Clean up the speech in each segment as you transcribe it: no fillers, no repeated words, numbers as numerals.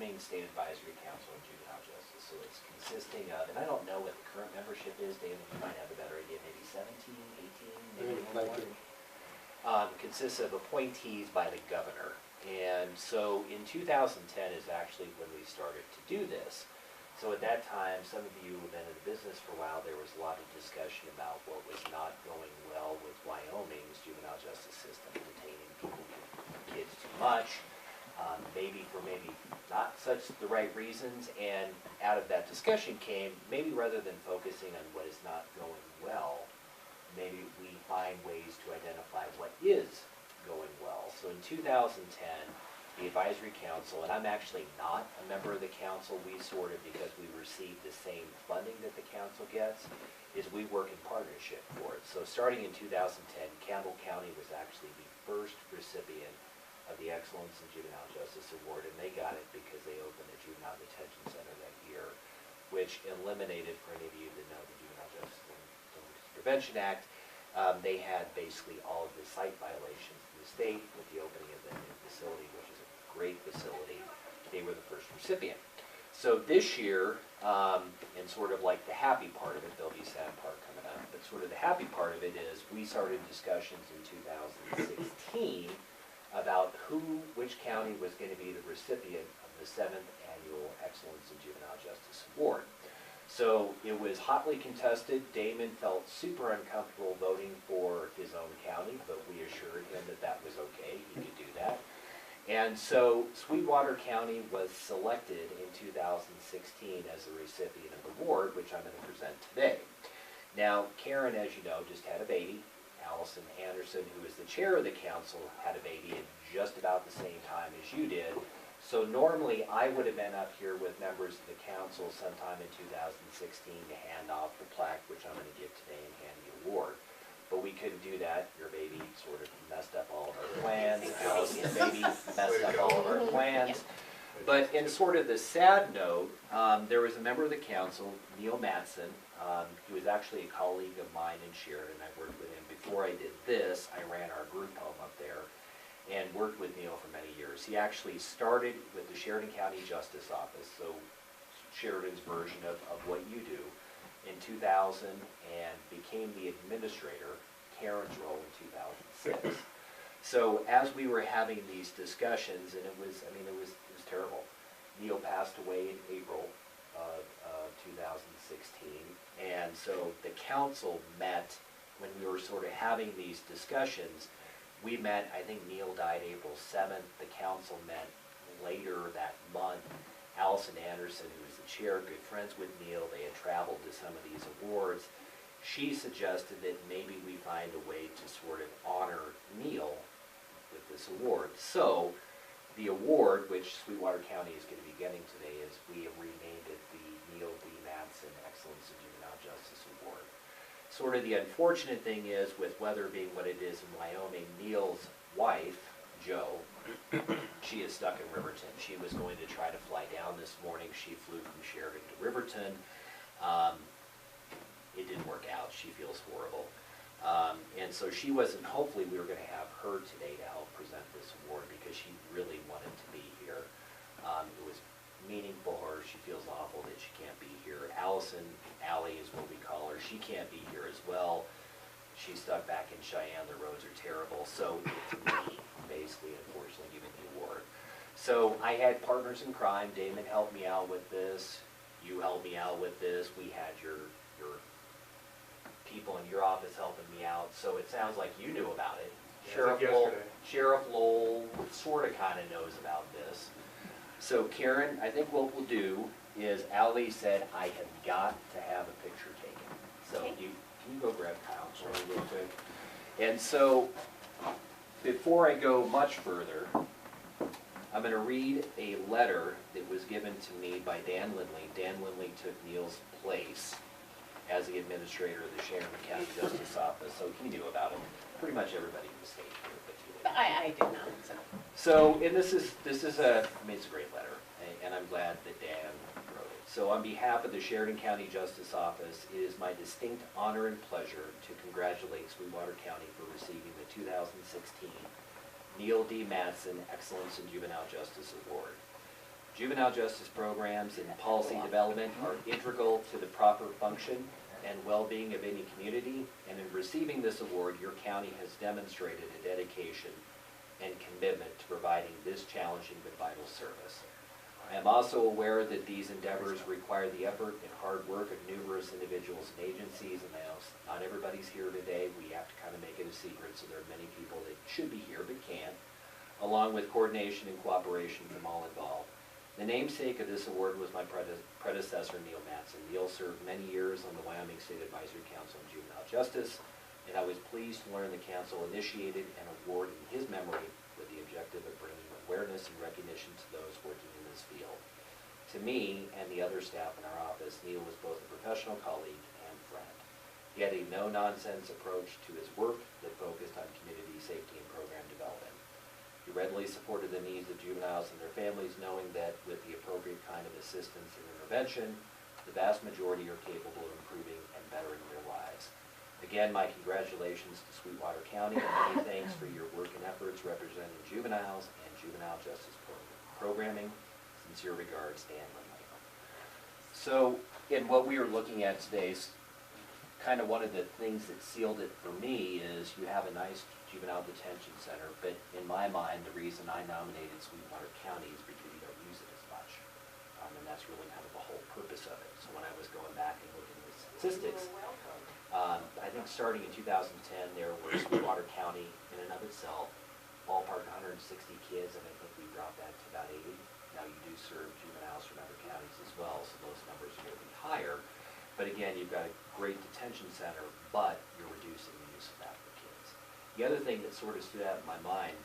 Wyoming State Advisory Council on Juvenile Justice. So it's consisting of, and I don't know what the current membership is, David, you might have a better idea, maybe 17, 18, maybe more. Consists of appointees by the governor. And so in 2010 is actually when we started to do this. So at that time, some of you have been in the business for a while, there was a lot of discussion about what was not going well with Wyoming's juvenile justice system, detaining people, kids too much, maybe for maybe not such the right reasons. And out of that discussion came, maybe rather than focusing on what is not going well, maybe we find ways to identify what is going well. So in 2010, the Advisory Council, and I'm actually not a member of the council, we sort of, because we receive the same funding that the council gets, is we work in partnership for it. So starting in 2010, Campbell County was actually the first recipient of the Excellence in Juvenile Justice Award, and they got it because they opened a juvenile detention center that year, which eliminated, for any of you that know the Juvenile Justice and Delinquency Prevention Act, they had basically all of the site violations in the state with the opening of the new facility, which is a great facility. They were the first recipient. So this year, and sort of like the happy part of it, there'll be a sad part coming up, but sort of the happy part of it is we started discussions in 2016 about which county was going to be the recipient of the 7th Annual Excellence in Juvenile Justice Award. So it was hotly contested. Damon felt super uncomfortable voting for his own county, but we assured him that that was okay, he could do that. And so Sweetwater County was selected in 2016 as the recipient of the award, which I'm going to present today. Now, Karin, as you know, just had a baby. Allison Anderson, who is the chair of the council, had a baby at just about the same time as you did. So normally I would have been up here with members of the council sometime in 2016 to hand off the plaque, which I'm going to give today, and hand the award. But we couldn't do that. Your baby sort of messed up all of our plans. Allison's baby messed up all of our plans. But in sort of the sad note, there was a member of the council, Neal Madson. He was actually a colleague of mine in Sheridan. I worked with him. Before I did this, I ran our group home up there and worked with Neal for many years. He actually started with the Sheridan County Justice Office, so Sheridan's version of what you do, in 2000, and became the administrator, Karin's role in 2006. So as we were having these discussions, and it was terrible. Neal passed away in April of 2016, and so the council met when we were sort of having these discussions. We met, I think Neal died April 7th. The council met later that month. Allison Anderson, who was the chair, good friends with Neal, they had traveled to some of these awards. She suggested that maybe we find a way to sort of honor Neal with this award. So the award, which Sweetwater County is going to be getting today, is we have renamed it the Neal D. Madson Excellence in Juvenile Justice Award. Sort of the unfortunate thing is, with weather being what it is in Wyoming, Neal's wife, Jo, she is stuck in Riverton. She was going to try to fly down this morning. She flew from Sheridan to Riverton. It didn't work out. She feels horrible. And so she wasn't, hopefully we were going to have her today to help present this award because she really wanted to be here. It was meaningful for her. She feels awful that she can't be here. Allison, Allie is what we call her, she can't be here as well. She's stuck back in Cheyenne. The roads are terrible. So it's me, basically, unfortunately, giving the award. So I had partners in crime. Damon helped me out with this. You helped me out with this. We had your people in your office helping me out. So it sounds like you knew about it. Yeah, Sheriff Lowell sort of kind of knows about this. So Karin, I think what we'll do is, Allie said I have got to have a picture taken. So Okay. Can you go grab Kyle for me real quick? And so before I go much further, I'm going to read a letter that was given to me by Dan Lindley. Dan Lindley took Neal's place as the administrator of the Sheridan County Justice Office, so he knew about it. Pretty much everybody in the state knew, but he didn't. But I did not, so. So, and this is a, it's a great letter, and I'm glad that Dan wrote it. So on behalf of the Sheridan County Justice Office, it is my distinct honor and pleasure to congratulate Sweetwater County for receiving the 2016 Neal D. Madson Excellence in Juvenile Justice Award. Juvenile justice programs and policy development are integral to the proper function and well-being of any community, and in receiving this award, your county has demonstrated a dedication and commitment to providing this challenging but vital service. I am also aware that these endeavors require the effort and hard work of numerous individuals and agencies, and I know not everybody's here today. We have to kind of make it a secret, so there are many people that should be here but can't, along with coordination and cooperation from all involved. The namesake of this award was my predecessor, Neal Madson. Neal served many years on the Wyoming State Advisory Council on Juvenile Justice, and I was pleased to learn the council initiated an award in his memory with the objective of bringing awareness and recognition to those working in this field. To me and the other staff in our office, Neal was both a professional colleague and friend. He had a no-nonsense approach to his work that focused on community safety and program development. He readily supported the needs of juveniles and their families, knowing that with the appropriate kind of assistance and intervention, the vast majority are capable of improving and bettering their lives. Again, my congratulations to Sweetwater County, and many thanks for your work and efforts representing juveniles and juvenile justice programming. Sincere regards, Dan. So, in what we are looking at today, kind of one of the things that sealed it for me is you have a nice juvenile detention center, but in my mind, the reason I nominated Sweetwater County is because you don't use it as much. And that's really kind of the whole purpose of it. So when I was going back and looking at the statistics, I think starting in 2010, there were Sweetwater County in and of itself, ballpark 160 kids, and I think we dropped that to about 80. Now you do serve juveniles from other counties as well, so those numbers are going to be higher. But again, you've got a great detention center, but you're reducing the use of that for kids. The other thing that sort of stood out in my mind,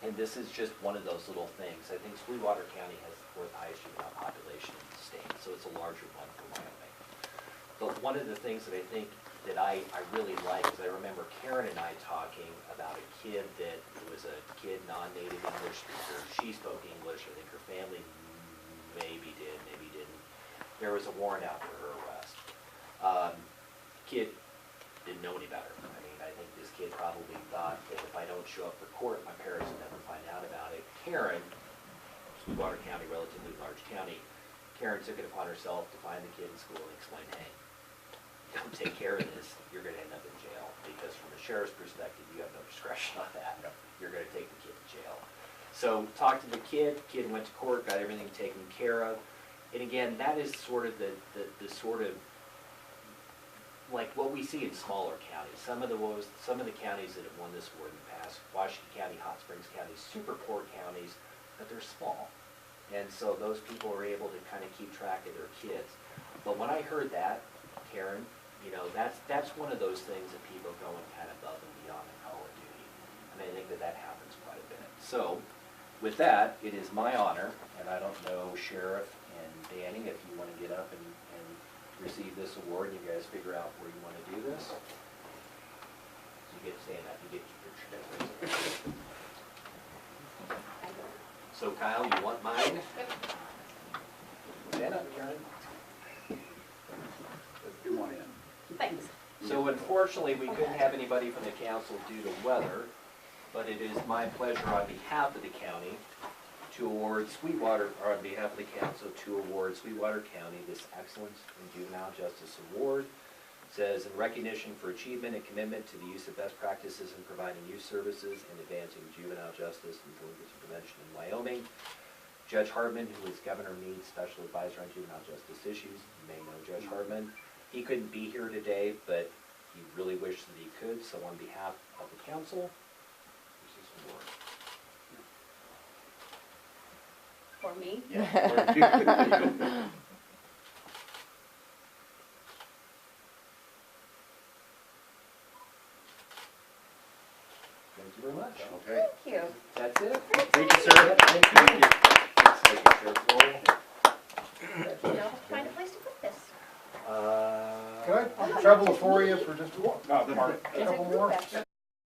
and this is just one of those little things, I think Sweetwater County has the fourth highest juvenile population in the state, so it's a larger one for Wyoming. But one of the things that I think that I really like is I remember Karin and I talking about a kid that was a kid non-native English speaker. She spoke English. I think her family maybe did, maybe didn't. There was a warrant out for her arrest. Kid didn't know any better. I mean, I think this kid probably thought that if I don't show up for court, my parents will never find out about it. Karin, Sweetwater County, relatively large county, Karin took it upon herself to find the kid in school and explain, hey, don't take care of this, you're going to end up in jail. Because from a sheriff's perspective, you have no discretion on that. You're going to take the kid to jail. So talked to the kid went to court, got everything taken care of. And again, that is sort of the sort of like what we see in smaller counties. Some of the counties that have won this award in the past, Washington County, Hot Springs County, super poor counties, but they're small. And so those people are able to kind of keep track of their kids. But when I heard that, Karin, you know, that's one of those things that people go and kind of above and beyond in call of duty. And I think that happens quite a bit. So with that, it is my honor, and I don't know, Sheriff and Danny, if you want to get up and receive this award, and you guys figure out where you want to do this. So you get to stand up, you get your certificate. So Kyle, you want mine? Stand up, Karin. You want in. Thanks. So unfortunately, we couldn't have anybody from the council due to weather, but it is my pleasure on behalf of the county to award Sweetwater, or on behalf of the council to award Sweetwater County this Excellence in Juvenile Justice Award. It says, in recognition for achievement and commitment to the use of best practices in providing youth services and advancing juvenile justice and delinquency prevention in Wyoming. Judge Hartman, who is Governor Mead's special advisor on juvenile justice issues, you may know Judge Hartman. He couldn't be here today, but he really wished that he could, so on behalf of the council, this is award. For me? Yeah. Thank you very much. Okay. Thank you. That's it. Thank you, sir. Thank you. Thank you, Sheriff Lowell. Now I'll find a place to put this. Can I trouble for you for just a couple more?